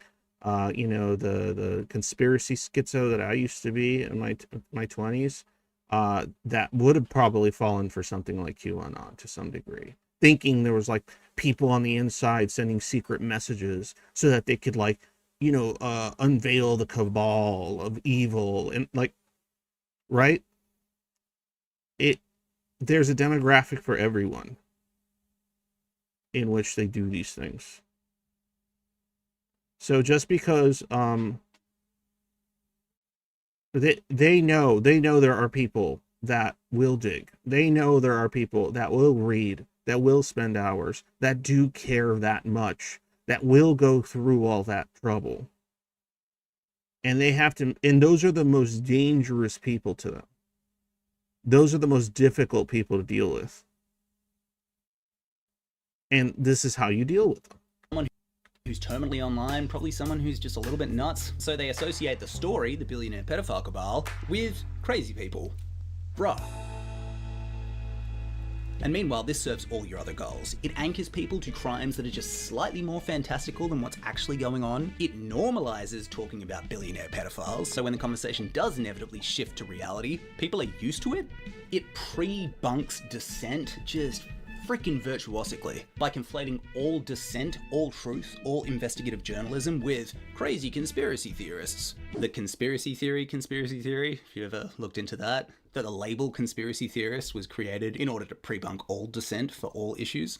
Speaker 1: you know, the conspiracy schizo that I used to be in my 20s, that would have probably fallen for something like QAnon to some degree, thinking there was like people on the inside sending secret messages so that they could, like, you know, unveil the cabal of evil and like, right? There's a demographic for everyone in which they do these things. So just because they know there are people that will dig. They know there are people that will read, that will spend hours, that do care that much, that will go through all that trouble. And they have to, and those are the most dangerous people to them. Those are the most difficult people to deal with. And this is how you deal with them.
Speaker 2: Someone who's terminally online, probably someone who's just a little bit nuts. So they associate the story, the billionaire pedophile cabal, with crazy people. Bruh. And meanwhile, this serves all your other goals. It anchors people to crimes that are just slightly more fantastical than what's actually going on. It normalizes talking about billionaire pedophiles, so when the conversation does inevitably shift to reality, people are used to it. It pre-bunks dissent just freaking virtuosically by conflating all dissent, all truth, all investigative journalism with crazy conspiracy theorists. The conspiracy theory, if you ever looked into that, that the label conspiracy theorist was created in order to pre-bunk all dissent for all issues.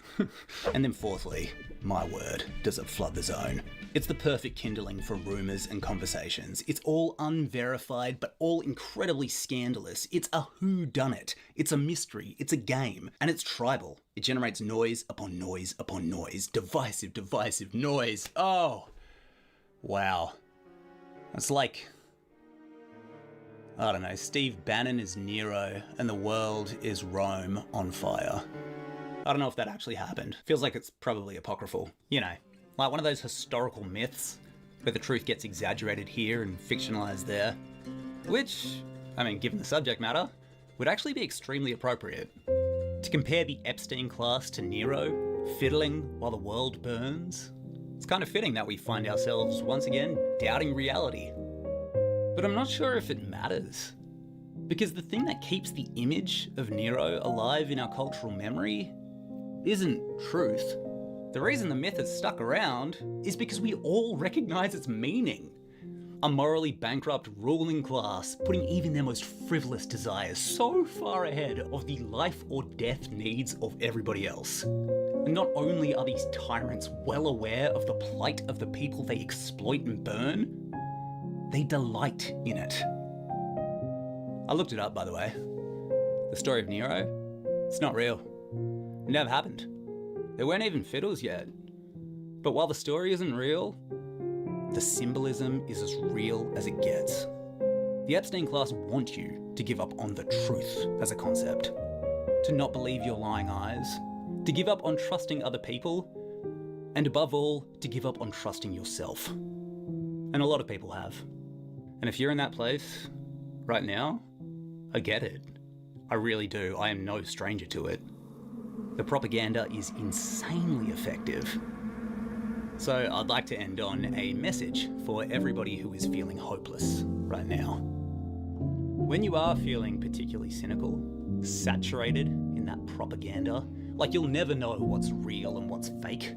Speaker 2: And then fourthly, my word, does it flood the zone. It's the perfect kindling for rumours and conversations. It's all unverified, but all incredibly scandalous. It's a whodunit. It's a mystery. It's a game. And it's tribal. It generates noise upon noise upon noise. Divisive noise. Oh, wow. It's like, I don't know, Steve Bannon is Nero and the world is Rome on fire. I don't know if that actually happened. Feels like it's probably apocryphal. You know, like one of those historical myths where the truth gets exaggerated here and fictionalized there. Which, I mean, given the subject matter, would actually be extremely appropriate. To compare the Epstein class to Nero, fiddling while the world burns, it's kind of fitting that we find ourselves once again doubting reality. But I'm not sure if it matters. Because the thing that keeps the image of Nero alive in our cultural memory isn't truth. The reason the myth has stuck around is because we all recognize its meaning. A morally bankrupt ruling class putting even their most frivolous desires so far ahead of the life or death needs of everybody else. And not only are these tyrants well aware of the plight of the people they exploit and burn, they delight in it. I looked it up, by the way. The story of Nero, it's not real. It never happened. There weren't even fiddles yet. But while the story isn't real, the symbolism is as real as it gets. The Epstein class want you to give up on the truth as a concept, to not believe your lying eyes, to give up on trusting other people, and above all, to give up on trusting yourself. And a lot of people have. And if you're in that place right now, I get it. I really do. I am no stranger to it. The propaganda is insanely effective. So I'd like to end on a message for everybody who is feeling hopeless right now. When you are feeling particularly cynical, saturated in that propaganda, like you'll never know what's real and what's fake,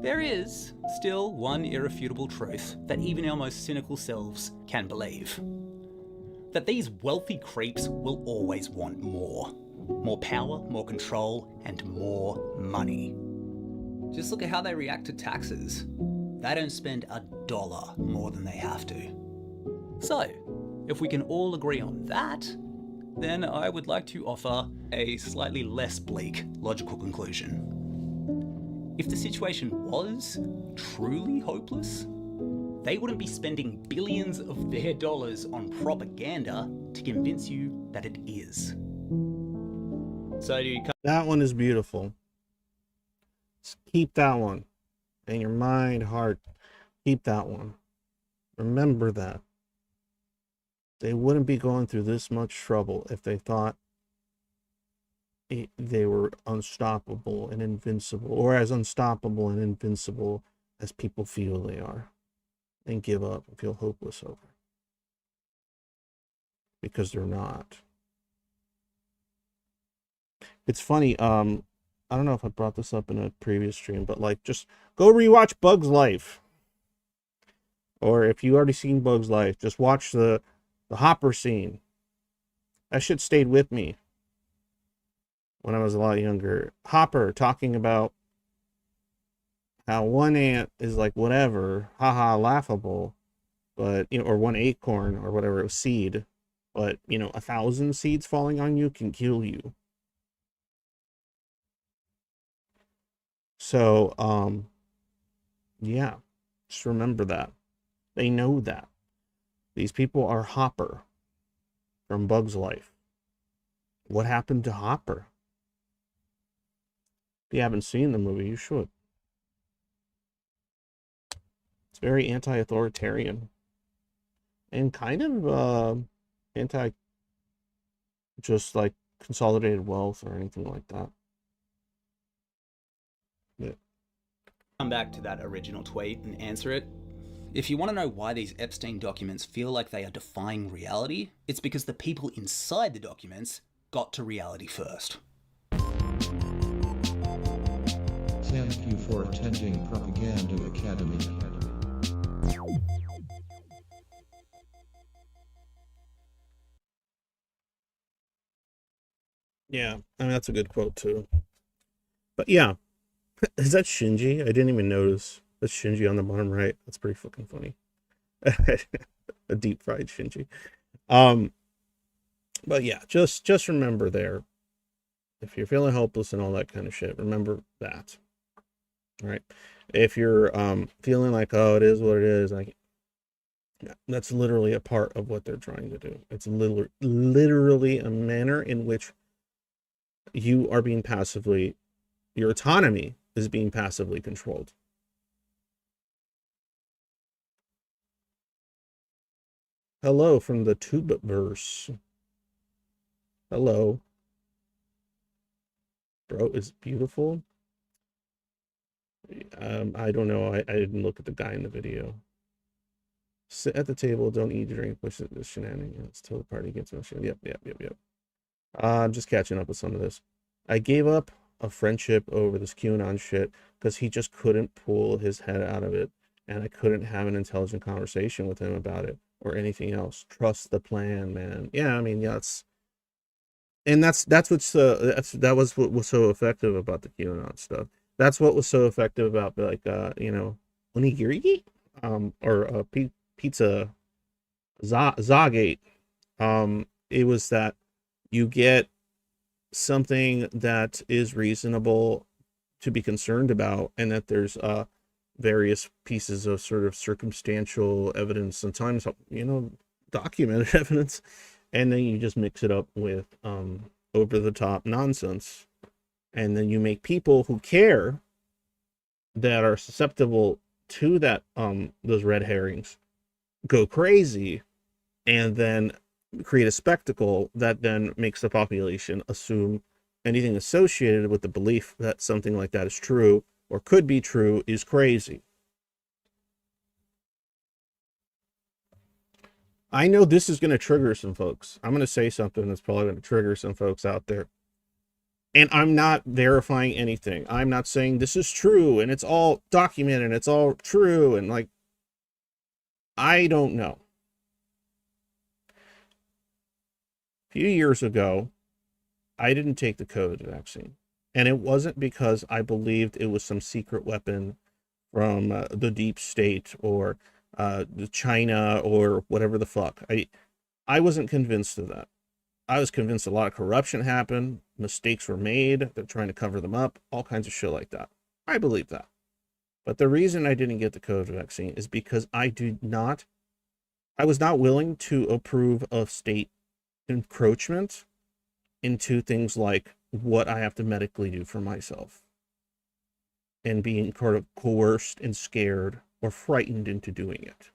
Speaker 2: there is still one irrefutable truth that even our most cynical selves can believe. That these wealthy creeps will always want more. More power, more control, and more money. Just look at how they react to taxes. They don't spend $1 more than they have to. So, if we can all agree on that, then I would like to offer a slightly less bleak logical conclusion. If the situation was truly hopeless, they wouldn't be spending billions of their dollars on propaganda to convince you that it is. So do you...
Speaker 1: That one is beautiful. Just keep that one in your mind, heart. Keep that one. Remember that. They wouldn't be going through this much trouble if they thought they were unstoppable and invincible, or as unstoppable and invincible as people feel they are, and give up and feel hopeless over. Because they're not. It's funny, I don't know if I brought this up in a previous stream, but like, just go rewatch Bug's Life. Or if you already seen Bug's Life, just watch the Hopper scene. That shit stayed with me when I was a lot younger. Hopper talking about how one ant is like whatever, haha, laughable, but, you know, or one acorn or whatever, it was seed, but, you know, 1,000 seeds falling on you can kill you. So, yeah, just remember that. They know that. These people are Hopper from Bug's Life. What happened to Hopper? If you haven't seen the movie, you should. It's very anti-authoritarian. And kind of anti just like consolidated wealth or anything like that. Yeah.
Speaker 2: Come back to that original tweet and answer it. If you want to know why these Epstein documents feel like they are defying reality, it's because the people inside the documents got to reality first.
Speaker 4: Thank you for attending Propaganda Academy.
Speaker 1: Yeah, I mean, that's a good quote too. But yeah, is that Shinji? I didn't even notice. That's Shinji on the bottom right. That's pretty fucking funny. A deep fried Shinji. Um, but yeah, just remember there, if you're feeling hopeless and all that kind of shit, remember that. All right. If you're feeling like, oh, it is what it is, like, that's literally a part of what they're trying to do. It's literally a manner in which you are being passively, your autonomy is being passively controlled. Hello from the Tubeverse. Hello. Bro is beautiful. I don't know. I didn't look at the guy in the video. Sit at the table, don't eat, drink, push the shenanigans till the party gets mentioned. Yep. I'm just catching up with some of this. I gave up a friendship over this QAnon shit because he just couldn't pull his head out of it, and I couldn't have an intelligent conversation with him about it or anything else. Trust the plan, man. Yeah, I mean, yeah, that's what's that was what was so effective about the QAnon stuff. That's what was so effective about, like, onigiri, or pizza Zagate. It was that you get something that is reasonable to be concerned about, and that there's various pieces of sort of circumstantial evidence, sometimes, documented evidence, and then you just mix it up with over the top nonsense, and then you make people who care, that are susceptible to that those red herrings, go crazy, and then create a spectacle that then makes the population assume anything associated with the belief that something like that is true or could be true is crazy. I know this is going to trigger some folks. I'm going to say something that's probably going to trigger some folks out there. And I'm not verifying anything. I'm not saying this is true and it's all documented and it's all true. And, like, I don't know. A few years ago, I didn't take the COVID vaccine. And it wasn't because I believed it was some secret weapon from the deep state or China or whatever the fuck. I wasn't convinced of that. I was convinced a lot of corruption happened, mistakes were made, they're trying to cover them up, all kinds of shit like that. I believe that. But the reason I didn't get the COVID vaccine is because I was not willing to approve of state encroachment into things like what I have to medically do for myself, and being kind of coerced and scared or frightened into doing it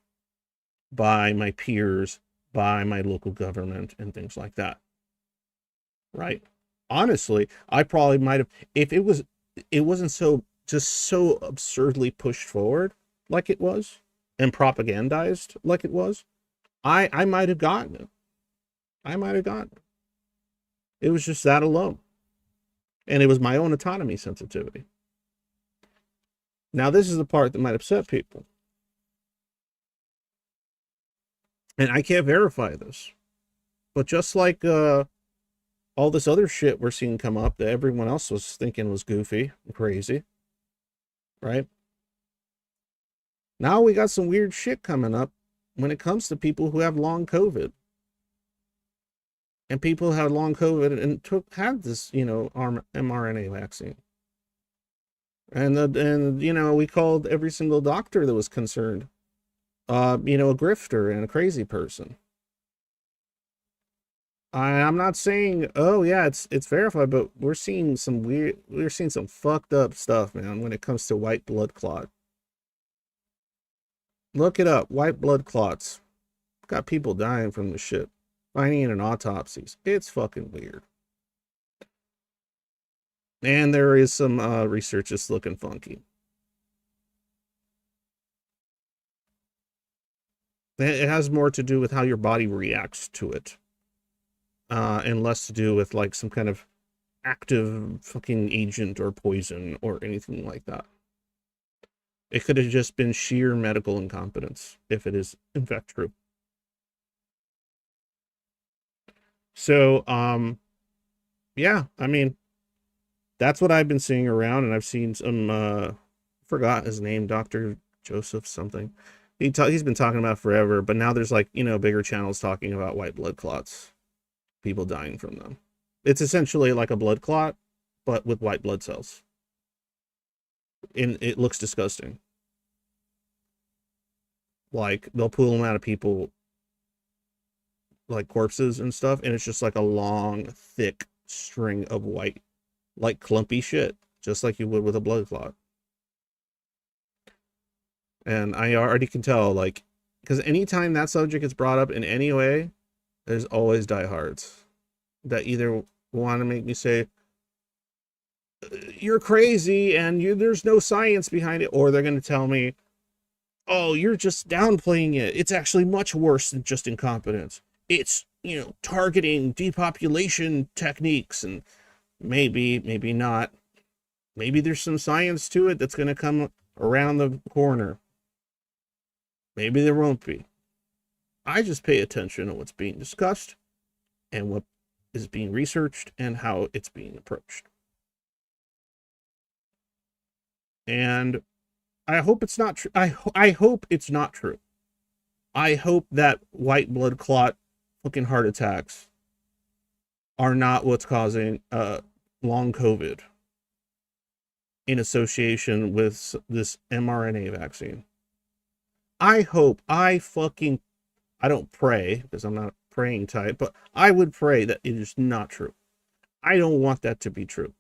Speaker 1: by my peers, by my local government, and things like that. Right? Honestly, I probably might have, if it wasn't so absurdly pushed forward like it was, and propagandized like it was, I might have gotten it. It was just that alone. And it was my own autonomy sensitivity. Now, this is the part that might upset people. And I can't verify this. But just like all this other shit we're seeing come up that everyone else was thinking was goofy and crazy, right? Now we got some weird shit coming up when it comes to people who have long COVID. And people who had long COVID and had this, mRNA vaccine. And we called every single doctor that was concerned, a grifter and a crazy person. I'm not saying, oh yeah, it's verified, but we're seeing some fucked up stuff, man, when it comes to white blood clot. Look it up, white blood clots. Got people dying from the shit. Finding it in autopsies. It's fucking weird. And there is some research that's looking funky. It has more to do with how your body reacts to it. And less to do with, like, some kind of active fucking agent or poison or anything like that. It could have just been sheer medical incompetence, if it is in fact true. So, Yeah, I mean, that's what I've been seeing around, and I've seen some, forgot his name, Dr. Joseph something. He's been talking about it forever, but now there's like, bigger channels talking about white blood clots, people dying from them. It's essentially like a blood clot, but with white blood cells. And it looks disgusting. Like, they'll pull them out of people, like corpses and stuff, and it's just like a long, thick string of white, like clumpy shit, just like you would with a blood clot. And I already can tell, like, because anytime that subject is brought up in any way, there's always diehards that either want to make me say, you're crazy and there's no science behind it, or they're going to tell me, oh, you're just downplaying it. It's actually much worse than just incompetence. It's, targeting depopulation techniques, and maybe not. Maybe there's some science to it that's going to come around the corner. Maybe there won't be. I just pay attention to what's being discussed and what is being researched and how it's being approached. And I hope it's not true. I hope it's not true. I hope that white blood clot fucking heart attacks are not what's causing long COVID in association with this mRNA vaccine. I hope, I don't pray, because I'm not a praying type, but I would pray that it is not true. I don't want that to be true.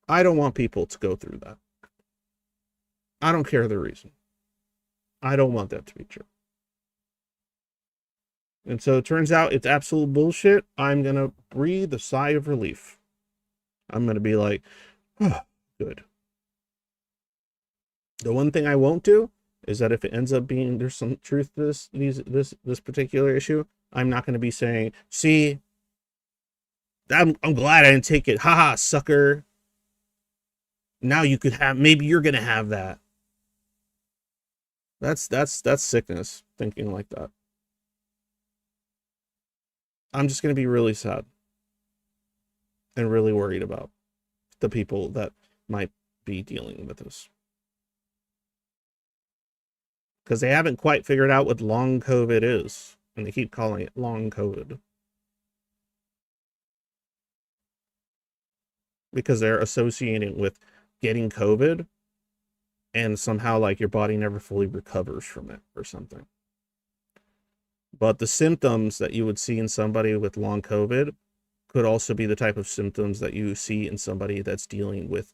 Speaker 1: I don't want people to go through that. I don't care the reason. I don't want that to be true. And so it turns out it's absolute bullshit. I'm going to breathe a sigh of relief. I'm going to be like, oh, good. The one thing I won't do is that if it ends up being there's some truth to this particular issue, I'm not going to be saying, see, I'm glad I didn't take it. Haha, sucker. Now you could have, maybe you're going to have that. That's sickness, thinking like that. I'm just going to be really sad and really worried about the people that might be dealing with this. Because they haven't quite figured out what long COVID is, and they keep calling it long COVID. Because they're associating with getting COVID, and somehow like your body never fully recovers from it or something. But the symptoms that you would see in somebody with long COVID could also be the type of symptoms that you see in somebody that's dealing with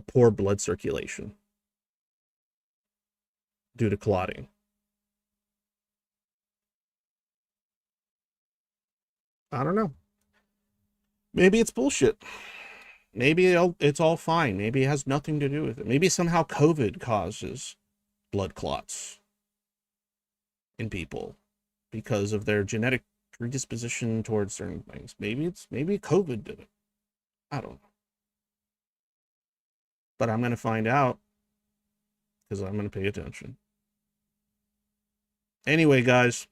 Speaker 1: poor blood circulation due to clotting. I don't know. Maybe it's bullshit. Maybe it's all fine. Maybe it has nothing to do with it. Maybe somehow COVID causes blood clots in people because of their genetic predisposition towards certain things. Maybe COVID did it. I don't know. But I'm going to find out because I'm going to pay attention. Anyway, guys,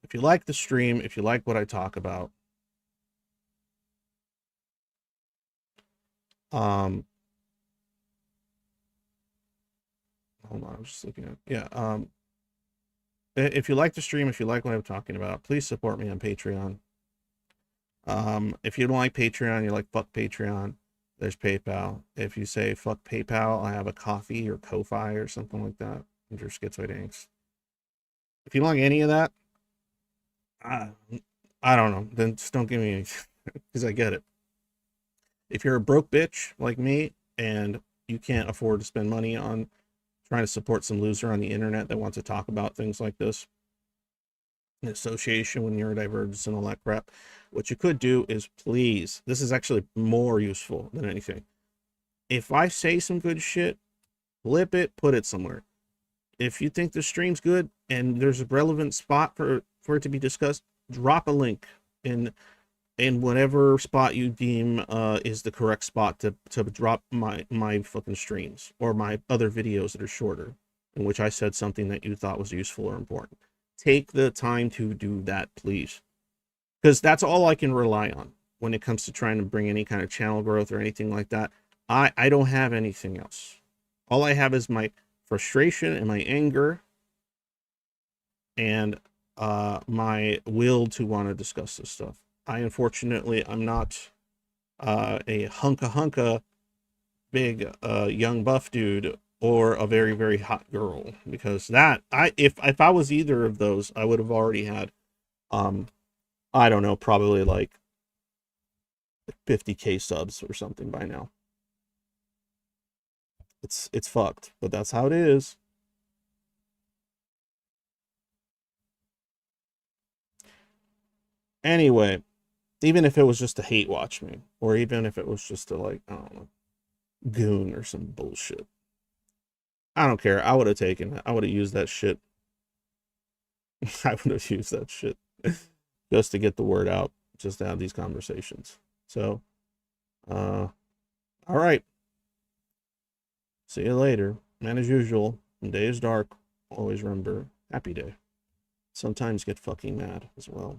Speaker 1: if you like the stream, if you like what I talk about, hold on, I'm just looking at, if you like the stream, if you like what I'm talking about, please support me on Patreon. If you don't like Patreon, you're like, fuck Patreon, there's PayPal. If you say fuck PayPal, I have a coffee or Ko-Fi or something like that. Your Schizoid Angst. If you don't like any of that, I don't know, then just don't give me anything, because I get it. If you're a broke bitch like me and you can't afford to spend money on trying to support some loser on the internet that wants to talk about things like this in association with neurodivergence and all that crap, what you could do is, please, this is actually more useful than anything. If I say some good shit, flip it, put it somewhere. If you think the stream's good and there's a relevant spot for it to be discussed, drop a link in whatever spot you deem is the correct spot to drop my fucking streams or my other videos that are shorter, in which I said something that you thought was useful or important. take the time to do that, please. Because that's all I can rely on when it comes to trying to bring any kind of channel growth or anything like that. I don't have anything else. All I have is my frustration and my anger and my will to want to discuss this stuff. Unfortunately, I'm not a hunka big young buff dude or a very, very hot girl, because that if I was either of those, I would have already had I don't know, probably like 50k subs or something by now. It's fucked, but that's how it is. Anyway, even if it was just to hate watch me, or even if it was just to, like, I don't know, goon or some bullshit, I don't care. I would have taken it. I would have used that shit. I would have used that shit just to get the word out, just to have these conversations. So, all right. See you later. And as usual, when day is dark, always remember, happy day. Sometimes get fucking mad as well.